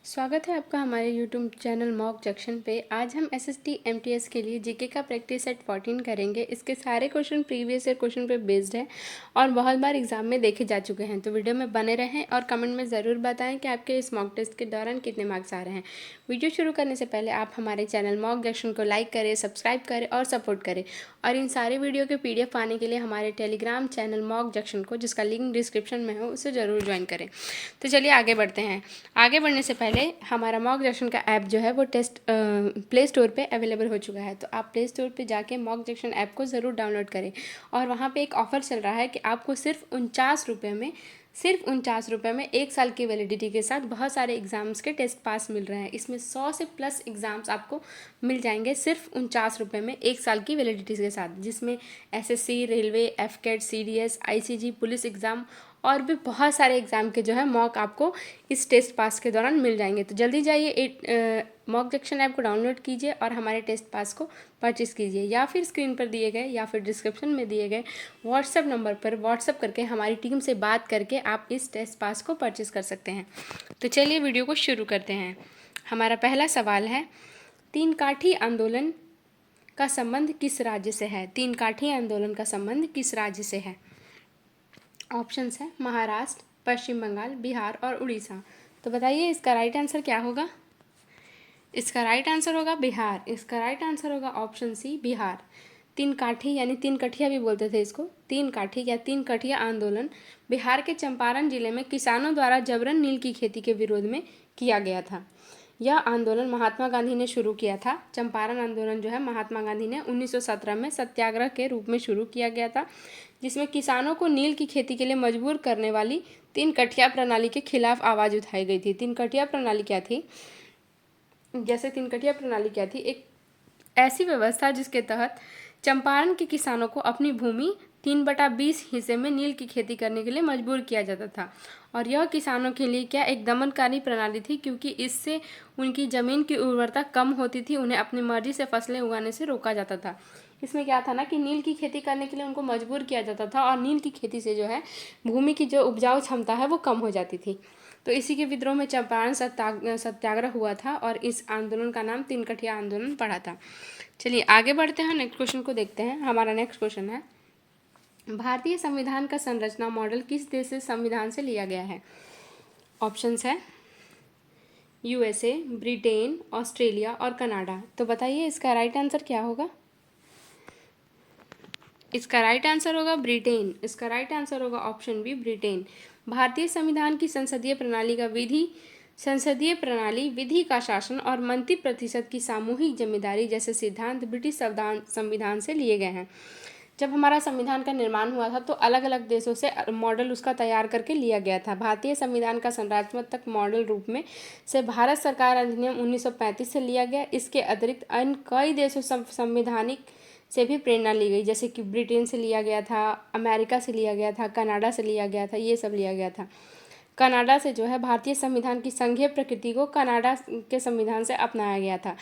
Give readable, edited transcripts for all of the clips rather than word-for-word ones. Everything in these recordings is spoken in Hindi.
स्वागत है आपका हमारे YouTube चैनल मॉक जंक्शन पे। आज हम एसएसटी एमटीएस के लिए जीके का प्रैक्टिस सेट 14 करेंगे। इसके सारे क्वेश्चन प्रीवियस ईयर क्वेश्चन पे बेस्ड है और बहुत बार एग्जाम में देखे जा चुके हैं। तो वीडियो में बने रहें और कमेंट में ज़रूर बताएं कि आपके इस मॉक टेस्ट के दौरान कितने मार्क्स आ रहे हैं। वीडियो शुरू करने से पहले आप हमारे चैनल मॉक जंक्शन को लाइक करें, सब्सक्राइब करें और सपोर्ट करें। और इन सारे वीडियो के PDF पाने के लिए हमारे टेलीग्राम चैनल मॉक जंक्शन को, जिसका लिंक डिस्क्रिप्शन में हो, उसे ज़रूर ज्वाइन करें। तो चलिए आगे बढ़ते हैं। आगे बढ़ने से पहले हमारा मॉक जंक्शन का ऐप जो है वो प्ले स्टोर पे अवेलेबल हो चुका है। तो आप प्ले स्टोर पे जाके मॉक जंक्शन ऐप को ज़रूर डाउनलोड करें। और वहाँ पे एक ऑफ़र चल रहा है कि आपको सिर्फ 49 रुपये में 1 साल की वैलिडिटी के साथ बहुत सारे एग्ज़ाम्स के टेस्ट पास मिल रहे हैं। इसमें 100 से प्लस एग्ज़ाम्स आपको मिल जाएंगे सिर्फ 49 रुपये में 1 साल की वैलिडिटी के साथ, जिसमें SSC, railway, FCAT, CDS, ICG, police exam और भी बहुत सारे एग्ज़ाम के जो है मॉक आपको इस टेस्ट पास के दौरान मिल जाएंगे। तो जल्दी जाइए मॉक जंक्शन ऐप को डाउनलोड कीजिए और हमारे टेस्ट पास को परचेज़ कीजिए, या फिर स्क्रीन पर दिए गए या फिर डिस्क्रिप्शन में दिए गए व्हाट्सएप नंबर पर व्हाट्सएप करके हमारी टीम से बात करके आप इस टेस्ट पास को परचेज़ कर सकते हैं। तो चलिए वीडियो को शुरू करते हैं। हमारा पहला सवाल है, तीन काठी आंदोलन का संबंध किस राज्य से है? तीन काठी आंदोलन का संबंध किस राज्य से है? ऑप्शंस है महाराष्ट्र, पश्चिम बंगाल, बिहार और उड़ीसा। तो बताइए इसका राइट आंसर क्या होगा? इसका राइट आंसर होगा बिहार। इसका राइट आंसर होगा ऑप्शन सी, बिहार। तीन काठी यानी तीन कठिया भी बोलते थे इसको। तीन काठी या तीन कठिया आंदोलन बिहार के चंपारण जिले में किसानों द्वारा जबरन नील की खेती के विरोध में किया गया था। यह आंदोलन महात्मा गांधी ने शुरू किया था। चंपारण आंदोलन जो है महात्मा गांधी ने 1917 में सत्याग्रह के रूप में शुरू किया गया था, जिसमें किसानों को नील की खेती के लिए मजबूर करने वाली तीन कठिया प्रणाली के खिलाफ आवाज़ उठाई गई थी। तीन कठिया प्रणाली क्या थी? तीन कठिया प्रणाली क्या थी? एक ऐसी व्यवस्था जिसके तहत चंपारण के किसानों को अपनी भूमि 3/20 हिस्से में नील की खेती करने के लिए मजबूर किया जाता था। और यह किसानों के लिए क्या एक दमनकारी प्रणाली थी, क्योंकि इससे उनकी ज़मीन की उर्वरता कम होती थी, उन्हें अपनी मर्जी से फसलें उगाने से रोका जाता था। इसमें क्या था ना कि नील की खेती करने के लिए उनको मजबूर किया जाता था और नील की खेती से जो है भूमि की जो उपजाऊ क्षमता है वो कम हो जाती थी। तो इसी के विद्रोह में चंपारण सत्याग्रह हुआ था और इस आंदोलन का नाम तीन कठिया आंदोलन पड़ा था। चलिए आगे बढ़ते हैं, नेक्स्ट क्वेश्चन को देखते हैं। हमारा नेक्स्ट क्वेश्चन है, भारतीय संविधान का संरचना मॉडल किस देश से संविधान से लिया गया है? ऑप्शंस है USA, ब्रिटेन, ऑस्ट्रेलिया और कनाडा। तो बताइए इसका राइट आंसर क्या होगा? इसका राइट आंसर होगा ब्रिटेन। इसका राइट आंसर होगा ऑप्शन बी, ब्रिटेन। भारतीय संविधान की संसदीय प्रणाली, विधि का शासन और मंत्री प्रतिशत की सामूहिक जिम्मेदारी जैसे सिद्धांत ब्रिटिश संविधान से लिए गए हैं। जब हमारा संविधान का निर्माण हुआ था तो अलग अलग देशों से मॉडल उसका तैयार करके लिया गया था। भारतीय संविधान का संरचनात्मक मॉडल रूप में से भारत सरकार अधिनियम 1935 से लिया गया। इसके अतिरिक्त अन्य कई देशों संवैधानिक से भी प्रेरणा ली गई, जैसे कि ब्रिटेन से लिया गया था, अमेरिका से लिया गया था, कनाडा से लिया गया था, ये सब लिया गया था। कनाडा से जो है भारतीय संविधान की संघीय प्रकृति को कनाडा के संविधान से अपनाया गया था।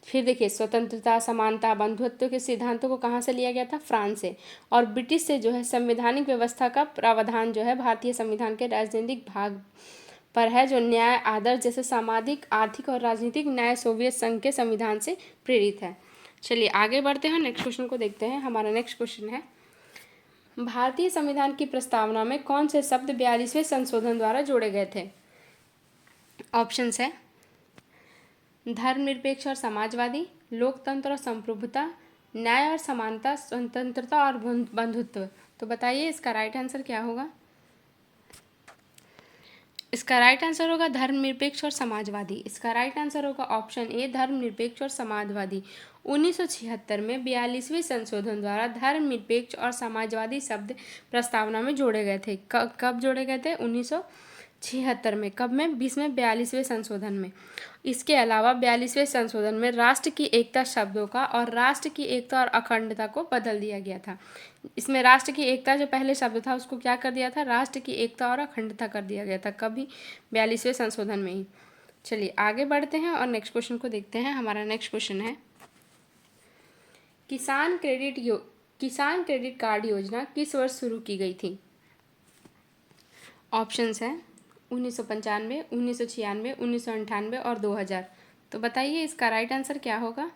फिर देखिए, स्वतंत्रता, समानता, बंधुत्व के सिद्धांतों को कहाँ से लिया गया था? फ्रांस से। और ब्रिटिश से जो है संवैधानिक व्यवस्था का प्रावधान जो है भारतीय संविधान के राजनीतिक भाग पर है, जो न्याय, आदर्श जैसे सामाजिक, आर्थिक और राजनीतिक न्याय सोवियत संघ के संविधान से प्रेरित है। चलिए आगे बढ़ते हैं, नेक्स्ट क्वेश्चन को देखते हैं। हमारा नेक्स्ट क्वेश्चन है, भारतीय संविधान की प्रस्तावना में कौन से शब्द 42वें संशोधन द्वारा जोड़े गए थे? ऑप्शंस है धर्मनिरपेक्ष और समाजवादी, लोकतंत्र और संप्रभुता, न्याय और समानता, स्वतंत्रता और बंधुत्व। तो बताइए इसका राइट आंसर क्या होगा? इसका राइट आंसर होगा धर्मनिरपेक्ष और समाजवादी। इसका राइट आंसर होगा ऑप्शन ए, धर्मनिरपेक्ष और समाजवादी। 1976 में 42वें संशोधन द्वारा धर्मनिरपेक्ष और समाजवादी शब्द प्रस्तावना में जोड़े गए थे। कब जोड़े गए थे? 1976 में। कब में? 42वें संशोधन में। इसके अलावा 42वें संशोधन में राष्ट्र की एकता शब्दों का और राष्ट्र की एकता और अखंडता को बदल दिया गया था। इसमें राष्ट्र की एकता जो पहले शब्द था उसको क्या कर दिया था? राष्ट्र की एकता और अखंडता कर दिया गया था। कभी? 42वें संशोधन में ही। चलिए आगे बढ़ते हैं और नेक्स्ट क्वेश्चन को देखते हैं। हमारा नेक्स्ट क्वेश्चन है, किसान क्रेडिट कार्ड योजना किस वर्ष शुरू की गई थी? ऑप्शंस हैं 1995, 1996, 1998 और 2000। तो बताइए इसका राइट आंसर क्या होगा।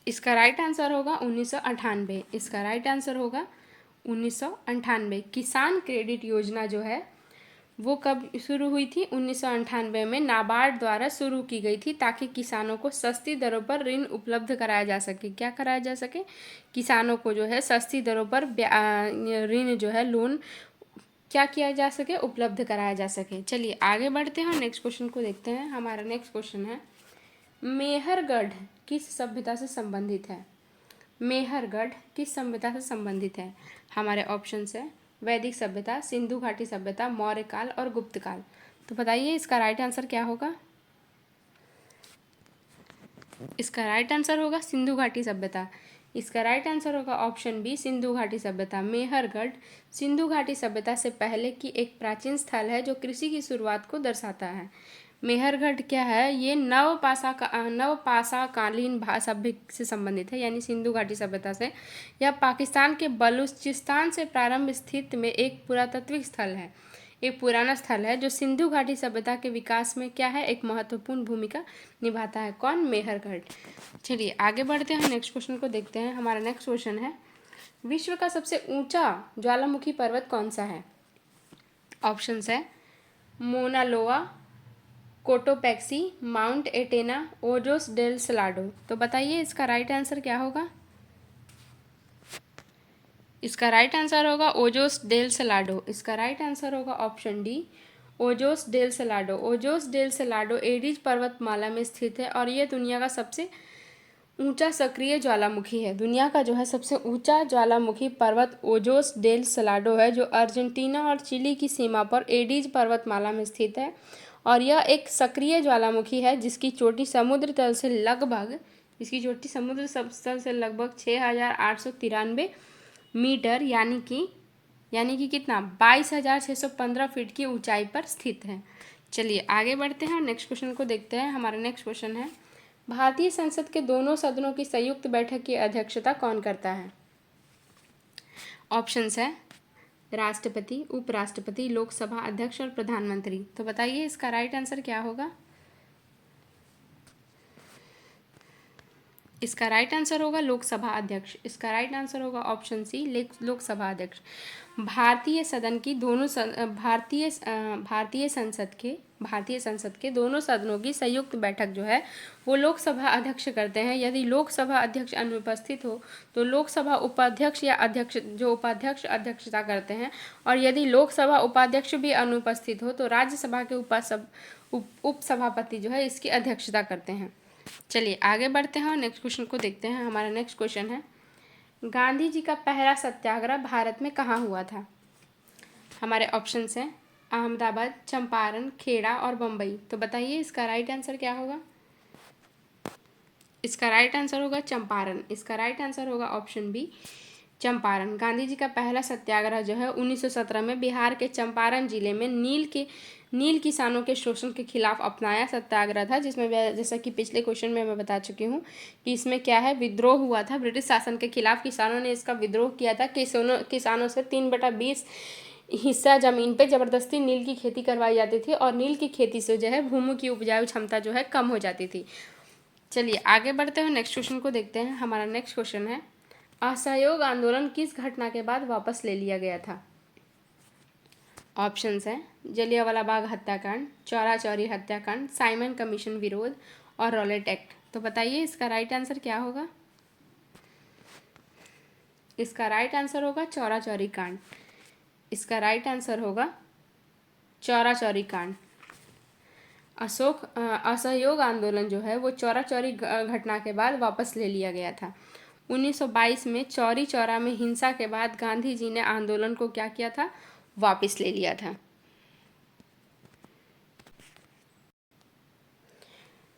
इसका राइट आंसर होगा 1998। इसका राइट आंसर होगा 1998। किसान क्रेडिट योजना जो है वो कब शुरू हुई थी? 1998 में नाबार्ड द्वारा शुरू की गई थी, ताकि किसानों को सस्ती दरों पर ऋण उपलब्ध कराया जा सके। क्या कराया जा सके? किसानों को जो है सस्ती दरों पर ऋण जो है, लोन क्या किया जा सके, उपलब्ध कराया जा सके। चलिए आगे बढ़ते हैं और नेक्स्ट क्वेश्चन को देखते हैं। हमारा नेक्स्ट क्वेश्चन है, मेहरगढ़ किस सभ्यता से संबंधित है? मेहरगढ़ किस सभ्यता से संबंधित है? हमारे ऑप्शंस है वैदिक सभ्यता, सिंधु घाटी सभ्यता, मौर्य काल और गुप्त काल। तो बताइए इसका राइट आंसर क्या होगा। इसका राइट आंसर होगा सिंधु घाटी सभ्यता। इसका राइट आंसर होगा ऑप्शन बी, सिंधु घाटी सभ्यता। मेहरगढ़ सिंधु घाटी सभ्यता से पहले की एक प्राचीन स्थल है जो कृषि की शुरुआत को दर्शाता है। मेहरगढ़ क्या है? ये नवपाषाणकालीन सभ्य से संबंधित है, यानी सिंधु घाटी सभ्यता से। यह पाकिस्तान के बलूचिस्तान से प्रारंभ स्थित में एक पुरातात्विक स्थल है, एक पुराना स्थल है जो सिंधु घाटी सभ्यता के विकास में क्या है, एक महत्वपूर्ण भूमिका निभाता है। कौन? मेहरगढ़। चलिए आगे बढ़ते हैं, नेक्स्ट क्वेश्चन को देखते हैं। हमारा नेक्स्ट क्वेश्चन है, विश्व का सबसे ऊंचा ज्वालामुखी पर्वत कौन सा है? ऑप्शंस है Mauna Loa, Cotopaxi, mount Etna, Ojos del Salado. तो बताइए इसका राइट आंसर क्या होगा। इसका राइट आंसर होगा ओजोस डेल सलाडो। इसका राइट आंसर होगा option D, Ojos del Salado. Ojos del Salado Andes पर्वतमाला में स्थित है और यह दुनिया का सबसे ऊंचा सक्रिय ज्वालामुखी है। दुनिया का जो है सबसे ऊंचा ज्वालामुखी पर्वत ओजोस डेल सलाडो है, जो अर्जेंटीना और चिली की सीमा पर एडिज पर्वतमाला में स्थित है। और यह एक सक्रिय ज्वालामुखी है जिसकी चोटी समुद्र तल से लगभग 6,893 मीटर यानी कि कितना, 22,615 फीट की ऊंचाई पर स्थित है। चलिए आगे बढ़ते हैं और नेक्स्ट क्वेश्चन को देखते हैं। हमारा नेक्स्ट क्वेश्चन है, भारतीय संसद के दोनों सदनों की संयुक्त बैठक की अध्यक्षता कौन करता है? ऑप्शंस है राष्ट्रपति, उपराष्ट्रपति, लोकसभा अध्यक्ष और प्रधानमंत्री। तो बताइए इसका राइट आंसर क्या होगा। इसका राइट आंसर होगा लोकसभा अध्यक्ष। इसका राइट आंसर होगा ऑप्शन सी, लोकसभा अध्यक्ष। भारतीय संसद के दोनों सदनों की संयुक्त बैठक जो है वो लोकसभा अध्यक्ष करते हैं। यदि लोकसभा अध्यक्ष अनुपस्थित हो तो लोकसभा उपाध्यक्ष या अध्यक्ष, जो उपाध्यक्ष अध्यक्षता करते हैं। और यदि लोकसभा उपाध्यक्ष भी अनुपस्थित हो तो राज्यसभा के उपसभापति जो है इसकी अध्यक्षता करते हैं। चलिए आगे बढ़ते हैं और नेक्स्ट क्वेश्चन को देखते हैं। हमारा नेक्स्ट क्वेश्चन है, गांधी जी का पहला सत्याग्रह भारत में कहाँ हुआ था? हमारे ऑप्शंस हैं अहमदाबाद, चंपारण, खेड़ा और बम्बई। तो बताइए इसका राइट आंसर क्या होगा। इसका राइट आंसर होगा चंपारण। इसका राइट आंसर होगा ऑप्शन बी, चंपारण। गांधी जी का पहला सत्याग्रह जो है 1917 में बिहार के चंपारण जिले में नील किसानों के शोषण के खिलाफ अपनाया सत्याग्रह था, जिसमें जैसा कि पिछले क्वेश्चन में मैं बता चुकी हूँ कि इसमें क्या है, विद्रोह हुआ था ब्रिटिश शासन के खिलाफ। किसानों ने इसका विद्रोह किया था। किसानों से 3/20 हिस्सा जमीन पे ज़बरदस्ती नील की खेती करवाई जाती थी और नील की खेती से जो है भूमि की उपजाऊ क्षमता जो है कम हो जाती थी। चलिए आगे बढ़ते हैं, नेक्स्ट क्वेश्चन को देखते हैं। हमारा नेक्स्ट क्वेश्चन है, असहयोग आंदोलन किस घटना के बाद वापस ले लिया गया था? ऑप्शंस हैं जलियांवाला बाग हत्याकांड, चौरा चौरी हत्याकांड, साइमन कमीशन विरोध और रॉलेट एक्ट। तो बताइए इसका राइट आंसर क्या होगा। इसका राइट आंसर होगा चौरा चौरी कांड। इसका राइट आंसर होगा चौरा चौरी कांड। असहयोग आंदोलन जो है वो चौरा चौरी घटना के बाद वापस ले लिया गया था। 1922 में चौरी चौरा में हिंसा के बाद गांधी जी ने आंदोलन को क्या किया था, वापस ले लिया था।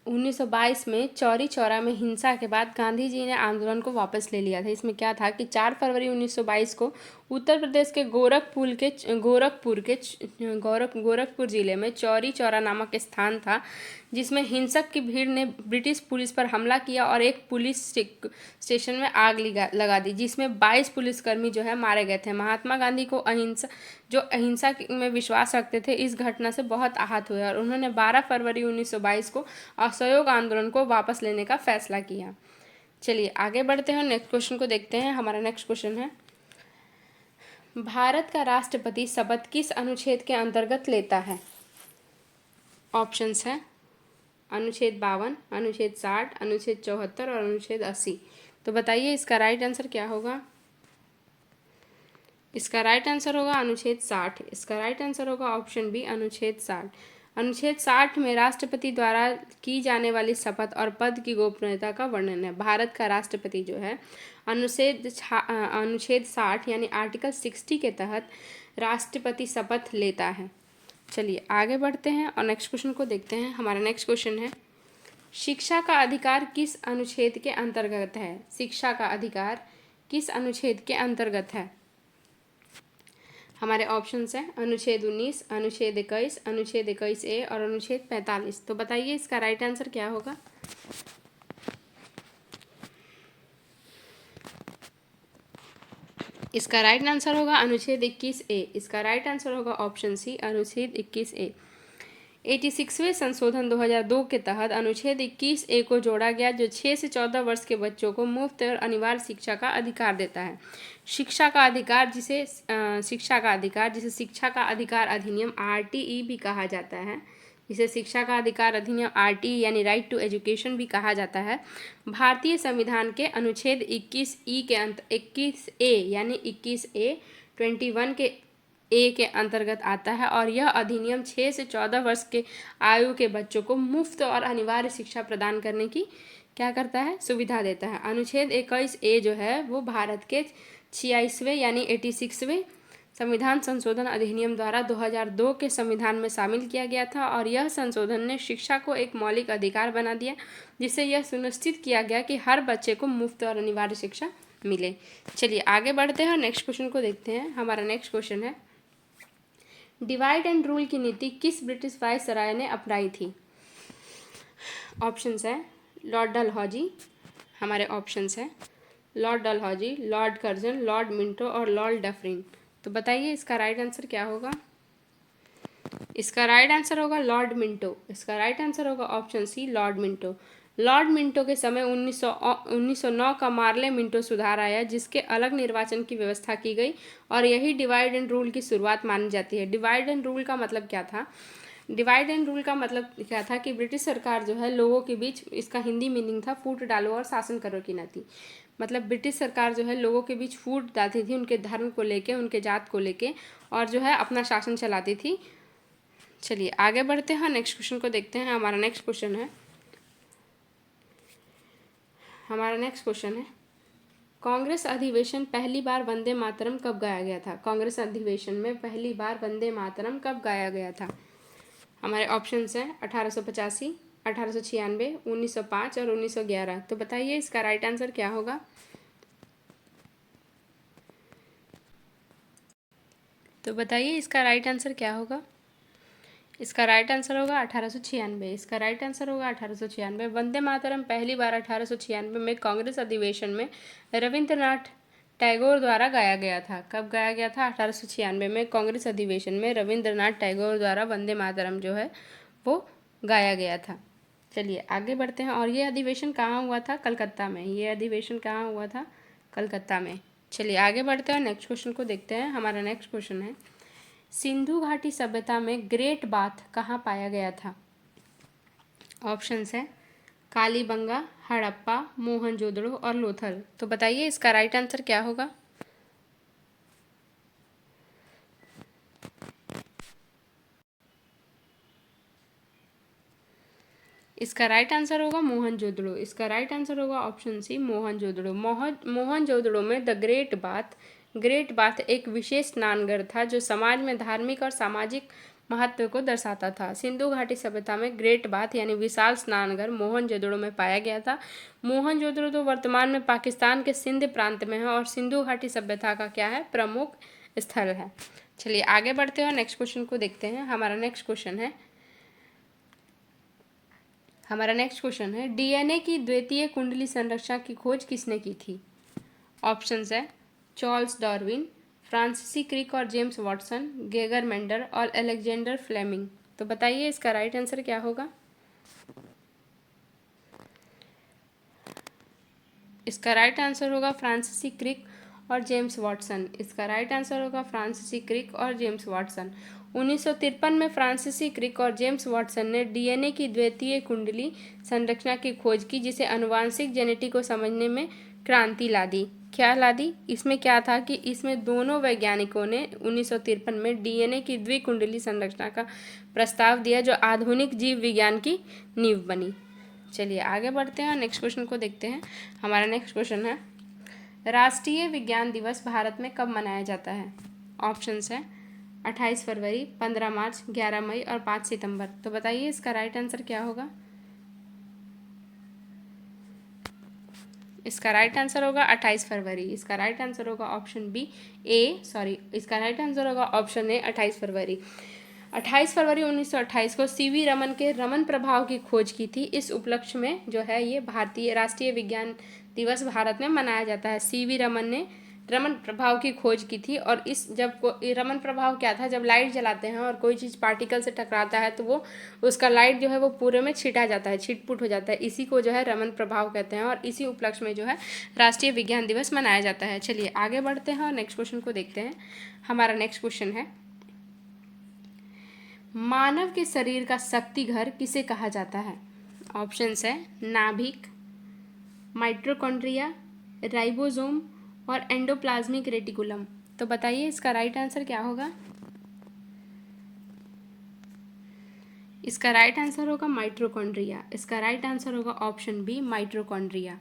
1922 में चौरी चौरा में हिंसा के बाद गांधी जी ने आंदोलन को वापस ले लिया था। इसमें क्या था कि 4 फरवरी 1922 को उत्तर प्रदेश के गोरखपुर जिले में चौरी चौरा नामक स्थान था, जिसमें हिंसक की भीड़ ने ब्रिटिश पुलिस पर हमला किया और एक पुलिस स्टेशन में आग लगा दी, जिसमें 22 पुलिसकर्मी जो है मारे गए थे। महात्मा गांधी को अहिंसा में विश्वास रखते थे, इस घटना से बहुत आहत हुए और उन्होंने 12 फरवरी 1922 को असहयोग आंदोलन को वापस लेने का फैसला किया। चलिए आगे बढ़ते हैं, नेक्स्ट क्वेश्चन को देखते हैं। हमारा नेक्स्ट क्वेश्चन है, भारत का राष्ट्रपति शपथ किस अनुच्छेद के अंतर्गत लेता है? ऑप्शंस है अनुच्छेद 52, अनुच्छेद 60, अनुच्छेद 74 और अनुच्छेद 80। तो बताइए इसका राइट आंसर क्या होगा? इसका राइट आंसर होगा अनुच्छेद 60। इसका राइट आंसर होगा ऑप्शन बी, अनुच्छेद 60। अनुच्छेद 60 में राष्ट्रपति द्वारा की जाने वाली शपथ और पद की गोपनीयता का वर्णन है। भारत का राष्ट्रपति जो है अनुच्छेद 60 यानी आर्टिकल 60 के तहत राष्ट्रपति शपथ लेता है। चलिए आगे बढ़ते हैं और नेक्स्ट क्वेश्चन को देखते हैं। हमारा नेक्स्ट क्वेश्चन है, शिक्षा का अधिकार किस अनुच्छेद के अंतर्गत है? शिक्षा का अधिकार किस अनुच्छेद के अंतर्गत है? हमारे ऑप्शंस हैं अनुच्छेद 19, अनुच्छेद 21, अनुच्छेद 21A और अनुच्छेद 45। तो बताइए इसका राइट आंसर क्या होगा? इसका राइट आंसर होगा अनुच्छेद 21A। इसका राइट आंसर होगा ऑप्शन सी, अनुच्छेद 21A। 86वें संशोधन 2002 के तहत अनुच्छेद 21A को जोड़ा गया, जो 6 से 14 वर्ष के बच्चों को मुफ्त और अनिवार्य शिक्षा का अधिकार देता है। शिक्षा का अधिकार जिसे शिक्षा का अधिकार अधिनियम RTE भी कहा जाता है, जिसे शिक्षा का अधिकार अधिनियम RTE यानी राइट टू एजुकेशन भी कहा जाता है, भारतीय संविधान के अनुच्छेद 21A यानी 21A 21 के ए के अंतर्गत आता है और यह अधिनियम 6 से 14 वर्ष के आयु के बच्चों को मुफ्त और अनिवार्य शिक्षा प्रदान करने की क्या करता है? सुविधा देता है। अनुच्छेद 21A जो है वो भारत के 86वें यानी 86वें संविधान संशोधन अधिनियम द्वारा 2002 के संविधान में शामिल किया गया था और यह संशोधन ने शिक्षा को एक मौलिक अधिकार बना दिया, जिससे यह सुनिश्चित किया गया कि हर बच्चे को मुफ्त और अनिवार्य शिक्षा मिले। चलिए आगे बढ़ते हैं और नेक्स्ट क्वेश्चन को देखते हैं। हमारा नेक्स्ट क्वेश्चन है, डिवाइड एंड रूल की नीति किस ब्रिटिश वायसराय ने अपनाई थी? ऑप्शंस है लॉर्ड डलहौजी। हमारे ऑप्शंस है Lord Dalhousie, Lord Curzon, Lord Minto और लॉर्ड डफरिन। तो बताइए इसका राइट आंसर क्या होगा? इसका राइट आंसर होगा लॉर्ड मिंटो। इसका राइट आंसर होगा option C, Lord Minto. Lord Minto के समय 1909 का मार्ले मिंटो सुधार आया, जिसके अलग निर्वाचन की व्यवस्था की गई और यही डिवाइड एंड रूल की शुरुआत मानी जाती है। डिवाइड एंड रूल का मतलब क्या था? डिवाइड एंड रूल का मतलब क्या था कि ब्रिटिश सरकार जो है लोगों के बीच, इसका हिंदी मीनिंग था फूट डालो और शासन करो की नीति। मतलब ब्रिटिश सरकार जो है लोगों के बीच फूट डालती थी, उनके धर्म को लेके, उनके जात को लेके, और जो है अपना शासन चलाती थी। चलिए आगे बढ़ते हैं, नेक्स्ट क्वेश्चन को देखते हैं। हमारा नेक्स्ट क्वेश्चन है कांग्रेस अधिवेशन पहली बार वंदे मातरम कब गाया गया था? कांग्रेस अधिवेशन में पहली बार वंदे मातरम कब गाया गया था? हमारे ऑप्शंस हैं 1885, 1896, 1905 और 1911। तो बताइए इसका राइट आंसर क्या होगा? इसका राइट आंसर होगा 1896। इसका राइट आंसर होगा 1896। वंदे मातरम पहली बार 1896 में कांग्रेस अधिवेशन में रविंद्रनाथ टैगोर द्वारा गाया गया था। कब गाया गया था? 1896 में कांग्रेस अधिवेशन में रविंद्रनाथ टैगोर द्वारा वंदे मातरम जो है वो गाया गया था। चलिए आगे बढ़ते हैं। और ये अधिवेशन कहाँ हुआ था? कलकत्ता में। ये अधिवेशन कहाँ हुआ था? कलकत्ता में। चलिए आगे बढ़ते हैं, नेक्स्ट क्वेश्चन को देखते हैं। हमारा नेक्स्ट क्वेश्चन है, सिंधु घाटी सभ्यता में ग्रेट बाथ कहाँ पाया गया था? ऑप्शंस है कालीबंगा, हड़प्पा, मोहनजोदड़ो और लोथल। तो बताइए इसका राइट आंसर क्या होगा? इसका राइट आंसर होगा मोहनजोदड़ो। इसका राइट आंसर होगा ऑप्शन सी, मोहनजोदड़ो। मोहनजोदड़ो में द ग्रेट बाथ एक विशेष स्नानघर था जो समाज में धार्मिक और सामाजिक महत्व को दर्शाता था। सिंधु घाटी सभ्यता में ग्रेट बाथ यानी विशाल स्नानघर मोहनजोदड़ो में पाया गया था। मोहनजोदड़ो तो वर्तमान में पाकिस्तान के सिंध प्रांत में है और सिंधु घाटी सभ्यता का क्या है, प्रमुख स्थल है। चलिए आगे बढ़ते हैं और नेक्स्ट क्वेश्चन को देखते हैं। हमारा नेक्स्ट क्वेश्चन है डीएनए की द्वितीय कुंडली संरचना की खोज किसने की थी? ऑप्शंस है चार्ल्स डार्विन, फ्रांसीसी क्रिक और जेम्स वाटसन, गेगर मेंडल और अलेक्जेंडर फ्लेमिंग। तो बताइए इसका राइट आंसर क्या होगा? इसका राइट आंसर होगा फ्रांसीसी क्रिक और जेम्स वाटसन। इसका राइट आंसर होगा फ्रांसीसी क्रिक और जेम्स वाटसन। 1953 में फ्रांसीसी क्रिक और जेम्स वाटसन ने डीएनए की द्वितीय कुंडली संरचना की खोज की, जिसे आनुवांशिक जेनेटिक को समझने में क्रांति ला दी। क्या ला दी? इसमें क्या था कि इसमें दोनों वैज्ञानिकों ने 1953 में डीएनए की द्विकुंडली संरचना का प्रस्ताव दिया, जो आधुनिक जीव विज्ञान की नींव बनी। चलिए आगे बढ़ते हैं और नेक्स्ट क्वेश्चन को देखते हैं। हमारा नेक्स्ट क्वेश्चन है राष्ट्रीय विज्ञान दिवस भारत में कब मनाया जाता है? ऑप्शंस है 28 फरवरी, 15 मार्च, 11 मई और 5 सितंबर। तो बताइए इसका राइट आंसर क्या होगा? इसका राइट आंसर होगा 28 फरवरी। इसका राइट आंसर होगा ऑप्शन बी इसका राइट आंसर होगा ऑप्शन ए 28 फरवरी। 28 फरवरी 1928 को सीवी रमन के रमन प्रभाव की खोज की थी। इस उपलक्ष्य में जो है ये भारतीय राष्ट्रीय विज्ञान दिवस भारत में मनाया जाता है। सीवी रमन ने रमन प्रभाव की खोज की थी और रमन प्रभाव क्या था, जब लाइट जलाते हैं और कोई चीज़ पार्टिकल से टकराता है तो वो उसका लाइट जो है वो पूरे में छिटा जाता है, छिटपुट हो जाता है। इसी को जो है रमन प्रभाव कहते हैं और इसी उपलक्ष्य में जो है राष्ट्रीय विज्ञान दिवस मनाया जाता है। चलिए आगे बढ़ते हैं और नेक्स्ट क्वेश्चन को देखते हैं। हमारा नेक्स्ट क्वेश्चन है मानव के शरीर का शक्ति घर किसे कहा जाता है? ऑप्शंस है नाभिक, माइटोकॉन्ड्रिया, राइबोसोम और एंडोप्लाज्मिक रेटिकुलम। तो बताइए इसका राइट आंसर क्या होगा? इसका राइट आंसर होगा माइटोकॉन्ड्रिया। इसका राइट आंसर होगा ऑप्शन बी माइटोकॉन्ड्रिया।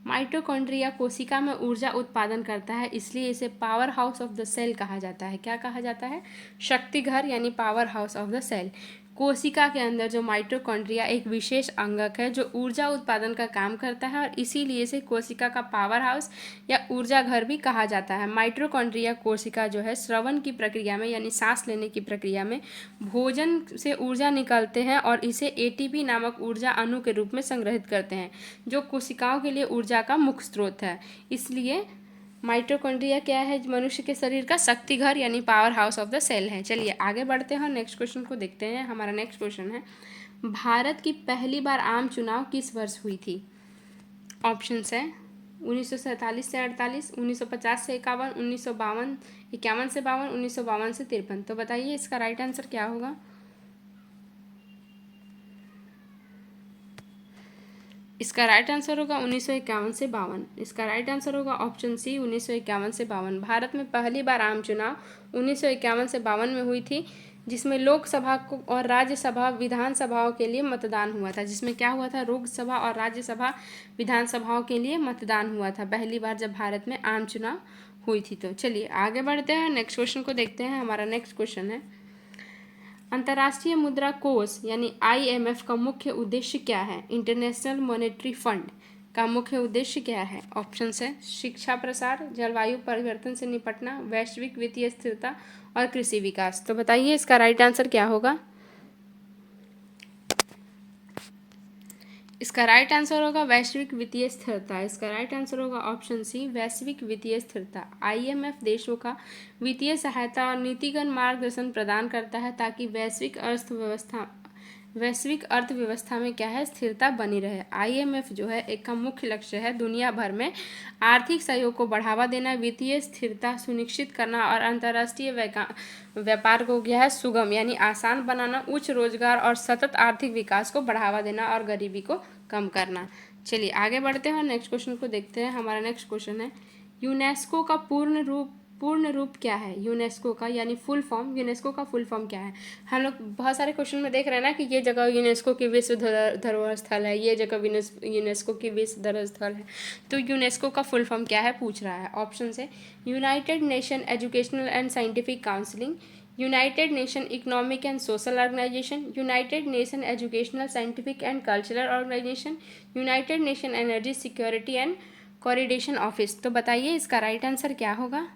माइटोकॉन्ड्रिया कोशिका में ऊर्जा उत्पादन करता है, इसलिए इसे power house of the cell कहा जाता है। क्या कहा जाता है? शक्ति घर यानी power house of the cell. कोशिका के अंदर जो माइटोकॉन्ड्रिया एक विशेष अंगक है जो ऊर्जा उत्पादन का काम करता है और इसीलिए इसे कोशिका का पावर हाउस या ऊर्जा घर भी कहा जाता है। माइटोकॉन्ड्रिया कोशिका जो है श्रवण की प्रक्रिया में यानी सांस लेने की प्रक्रिया में भोजन से ऊर्जा निकालते हैं और इसे एटीपी नामक ऊर्जा अणु के रूप में संग्रहित करते हैं, जो कोशिकाओं के लिए ऊर्जा का मुख्य स्रोत है। इसलिए माइटोकॉन्ड्रिया क्या है? मनुष्य के शरीर का शक्ति घर यानी power house of the cell है। चलिए आगे बढ़ते हैं और नेक्स्ट क्वेश्चन को देखते हैं। हमारा नेक्स्ट क्वेश्चन है भारत की पहली बार आम चुनाव किस वर्ष हुई थी? ऑप्शंस है 1947 से 48, 1950 से 51, 1951 से 52, 1952 से 53। तो बताइए इसका राइट आंसर क्या होगा? इसका राइट आंसर होगा 1951 से 52। इसका राइट आंसर होगा ऑप्शन सी 1951 से 52। भारत में पहली बार आम चुनाव 1951 से 52 में हुई थी, जिसमें लोकसभा को और राज्यसभा विधानसभाओं के लिए मतदान हुआ था। जिसमें क्या हुआ था? लोकसभा और राज्यसभा विधानसभाओं के लिए मतदान हुआ था पहली बार जब भारत में आम चुनाव हुई थी। तो चलिए आगे बढ़ते हैं, नेक्स्ट क्वेश्चन को देखते हैं। हमारा नेक्स्ट क्वेश्चन है अंतर्राष्ट्रीय मुद्रा कोष यानी IMF का मुख्य उद्देश्य क्या है? इंटरनेशनल मॉनेटरी फंड का मुख्य उद्देश्य क्या है? ऑप्शंस है शिक्षा प्रसार, जलवायु परिवर्तन से निपटना, वैश्विक वित्तीय स्थिरता और कृषि विकास। तो बताइए इसका राइट आंसर क्या होगा? इसका राइट आंसर होगा वैश्विक वित्तीय स्थिरता। इसका राइट आंसर होगा ऑप्शन सी वैश्विक वित्तीय स्थिरता। IMF देशों का वित्तीय सहायता और नीतिगत मार्गदर्शन प्रदान करता है ताकि वैश्विक अर्थव्यवस्था में क्या है? स्थिरता बनी रहे। IMF जो है एक का मुख्य लक्ष्य है दुनिया भर में आर्थिक सहयोग को बढ़ावा देना, वित्तीय स्थिरता सुनिश्चित करना और अंतर्राष्ट्रीय व्यापार को क्या है? सुगम यानी आसान बनाना, उच्च रोजगार और सतत आर्थिक विकास को बढ़ावा देना और गरीबी को कम करना। चलिए आगे बढ़ते हैं और नेक्स्ट क्वेश्चन को देखते हैं। हमारा नेक्स्ट क्वेश्चन है यूनेस्को का पूर्ण रूप क्या है? यूनेस्को का यानी फुल फॉर्म, यूनेस्को का फुल फॉर्म क्या है? हम लोग बहुत सारे क्वेश्चन में देख रहे हैं ना कि ये जगह यूनेस्को की विश्व धरोहर स्थल है, ये जगह यूनेस्को की विश्व धरोहर स्थल है। तो यूनेस्को का फुल फॉर्म क्या है पूछ रहा है। ऑप्शन है united nation educational and scientific counselling, united nation economic and social organisation, united nation educational scientific and cultural organisation, united nation energy security and coordination office. तो बताइए इसका राइट आंसर क्या होगा।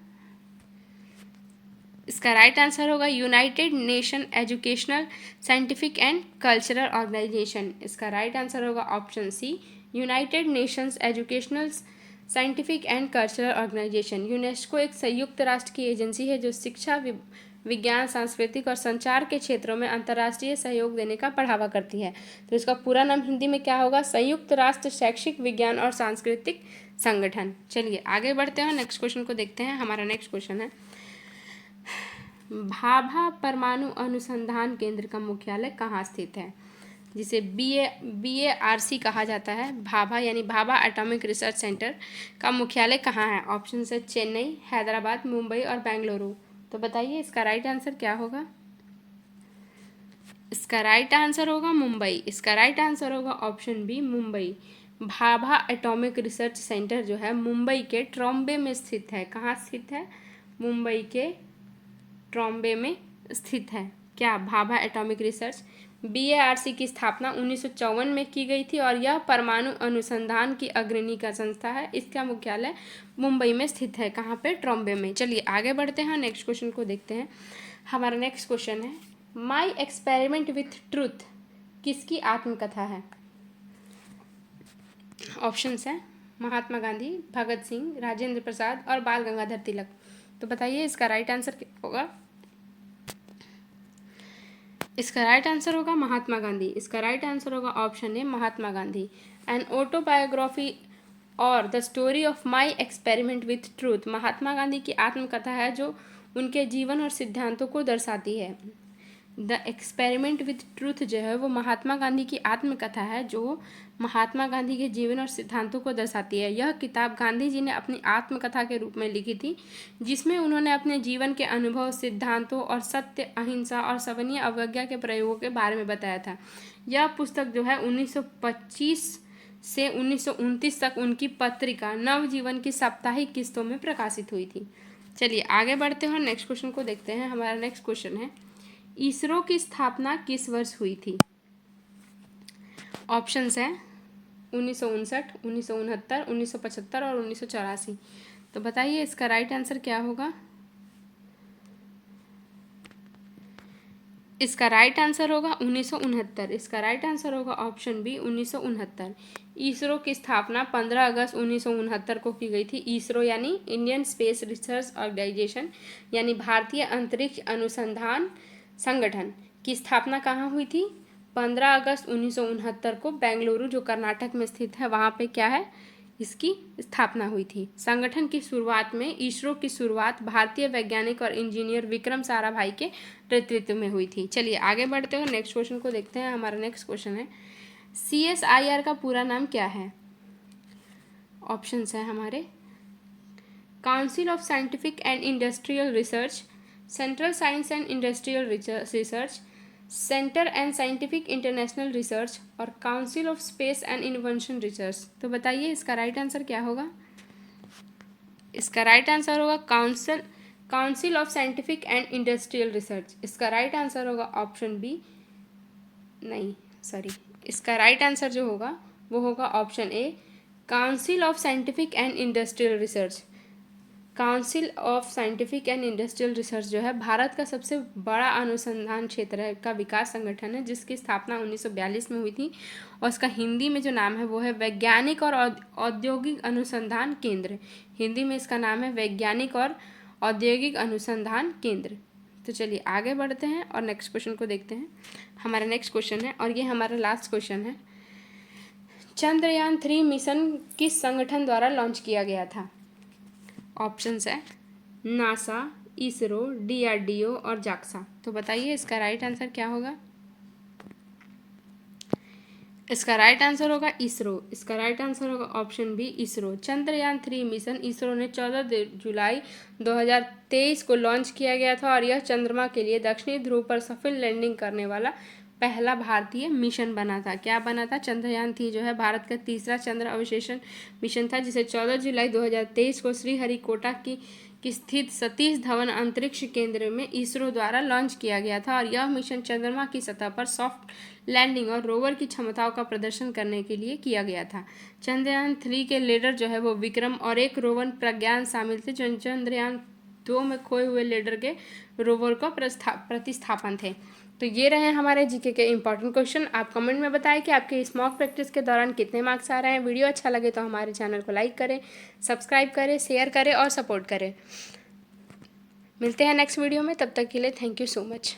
इसका राइट आंसर होगा united nation educational scientific and cultural organisation. इसका राइट आंसर होगा option C, united nations educational scientific and cultural organisation. UNESCO एक संयुक्त राष्ट्र की एजेंसी है जो शिक्षा, विज्ञान, सांस्कृतिक और संचार के क्षेत्रों में अंतर्राष्ट्रीय सहयोग देने का बढ़ावा करती है। तो इसका पूरा नाम हिंदी में क्या होगा, संयुक्त राष्ट्र शैक्षिक, विज्ञान और सांस्कृतिक संगठन। चलिए आगे बढ़ते हैं, नेक्स्ट क्वेश्चन को देखते हैं। हमारा नेक्स्ट क्वेश्चन है, भाभा परमाणु अनुसंधान केंद्र का मुख्यालय कहाँ स्थित है, जिसे BARC कहा जाता है। भाभा यानी भाभा एटॉमिक रिसर्च सेंटर का मुख्यालय कहाँ है। ऑप्शन है चेन्नई, हैदराबाद, मुंबई और बेंगलुरु। तो बताइए इसका राइट आंसर क्या होगा। इसका राइट आंसर होगा मुंबई। इसका राइट आंसर होगा option B, Mumbai. Bhabha atomic research centre जो है मुंबई के ट्रॉम्बे में स्थित है। कहाँ स्थित है, मुंबई के ट्रॉम्बे में स्थित है। क्या, भाभा एटॉमिक रिसर्च। BARC की स्थापना 1954 में की गई थी और यह परमाणु अनुसंधान की अग्रणी का संस्था है। इसका मुख्यालय मुंबई में स्थित है। कहाँ पे, ट्रॉम्बे में। चलिए आगे बढ़ते हैं, नेक्स्ट क्वेश्चन को देखते हैं। हमारा नेक्स्ट क्वेश्चन है, माई एक्सपेरिमेंट विथ ट्रूथ किसकी आत्मकथा है। ऑप्शंस हैं महात्मा गांधी, भगत सिंह, राजेंद्र प्रसाद और बाल गंगाधर तिलक। तो बताइए इसका राइट आंसर क्या होगा। इसका राइट आंसर होगा महात्मा गांधी। इसका राइट आंसर होगा option A, Mahatma Gandhi. An autobiography और the story of my experiment with truth Mahatma Gandhi की आत्मकथा है जो उनके जीवन और सिद्धांतों को दर्शाती है। द एक्सपेरिमेंट विथ ट्रूथ जो है वो महात्मा गांधी की आत्मकथा है जो महात्मा गांधी के जीवन और सिद्धांतों को दर्शाती है। यह किताब गांधी जी ने अपनी आत्मकथा के रूप में लिखी थी, जिसमें उन्होंने अपने जीवन के अनुभव, सिद्धांतों और सत्य, अहिंसा और सवनीय अवज्ञा के प्रयोगों के बारे में बताया था। यह पुस्तक जो है 1925 से 1929 तक उनकी पत्रिका नवजीवन की साप्ताहिक किस्तों में प्रकाशित हुई थी। चलिए आगे बढ़ते हैं, नेक्स्ट क्वेश्चन को देखते हैं। हमारा नेक्स्ट क्वेश्चन है, इसरो की स्थापना किस वर्ष हुई थी। ऑप्शंस हैं 1959, 1969, 1975 और 1984। तो बताइए इसका राइट आंसर क्या होगा। इसका राइट आंसर होगा 1969। इसका राइट आंसर होगा ऑप्शन बी, 1969। इसरो की स्थापना 15 अगस्त 1969 को की गई थी। इसरो यानी इंडियन स्पेस रिसर्च ऑर्गेनाइजेशन यानी भारतीय अंतरिक्ष अनुसंधान संगठन की स्थापना कहाँ हुई थी, 15 अगस्त 1969 को बेंगलुरु जो कर्नाटक में स्थित है वहाँ पे क्या है, इसकी स्थापना हुई थी। संगठन की शुरुआत में इसरो की शुरुआत भारतीय वैज्ञानिक और इंजीनियर विक्रम साराभाई के नेतृत्व में हुई थी। चलिए आगे बढ़ते हैं, नेक्स्ट क्वेश्चन को देखते हैं। हमारा नेक्स्ट क्वेश्चन है, CSIR का पूरा नाम क्या है। ऑप्शंस हैं हमारे, council of scientific and industrial research, central science and industrial research, centre and scientific international research और council of space and invention research. तो बताइए इसका राइट आंसर क्या होगा। इसका राइट आंसर होगा council of scientific and industrial research. इसका राइट आंसर होगा ऑप्शन बी, नहीं सॉरी, इसका राइट आंसर जो होगा वो होगा option A, council of scientific and industrial research. Council of scientific and industrial research जो है भारत का सबसे बड़ा अनुसंधान क्षेत्र का विकास संगठन है, जिसकी स्थापना 1942 में हुई थी और उसका हिंदी में जो नाम है वो है वैज्ञानिक और औद्योगिक अनुसंधान केंद्र। हिंदी में इसका नाम है वैज्ञानिक और औद्योगिक अनुसंधान केंद्र। तो चलिए आगे बढ़ते हैं और नेक्स्ट क्वेश्चन को देखते हैं। हमारा नेक्स्ट क्वेश्चन है और ये हमारा लास्ट क्वेश्चन है, चंद्रयान 3 मिशन किस संगठन द्वारा लॉन्च किया गया था। ऑप्शंस है नासा, इसरो, DRDO और जाक्सा। तो बताइए इसका राइट आंसर क्या होगा। इसका राइट आंसर होगा इसरो। इसका राइट आंसर होगा option B, ISRO. Chandrayaan 3 mission ISRO ने 14 जुलाई 2023 को लॉन्च किया गया था और यह चंद्रमा के लिए दक्षिणी ध्रुव पर सफल लैंडिंग करने वाला पहला भारतीय मिशन बना था। क्या बना था, चंद्रयान 3 जो है भारत का तीसरा चंद्र अवशेषण मिशन था, जिसे 14 जुलाई 2023 को श्रीहरिकोटा स्थित सतीश धवन अंतरिक्ष केंद्र में इसरो द्वारा लॉन्च किया गया था और यह मिशन चंद्रमा की सतह पर सॉफ्ट लैंडिंग और रोवर की क्षमताओं का प्रदर्शन करने के लिए किया गया था। चंद्रयान 3 के लैंडर जो है वो विक्रम और एक रोवर प्रज्ञान शामिल थे, जो चंद्रयान 2 में खोए हुए लैंडर के रोवर का प्रतिस्थापन थे। तो ये रहे हमारे जीके के इंपॉर्टेंट क्वेश्चन। आप कमेंट में बताएं कि आपके इस मॉक प्रैक्टिस के दौरान कितने मार्क्स आ रहे हैं। वीडियो अच्छा लगे तो हमारे चैनल को लाइक करें, सब्सक्राइब करें, शेयर करें और सपोर्ट करें। मिलते हैं नेक्स्ट वीडियो में, तब तक के लिए थैंक यू सो मच।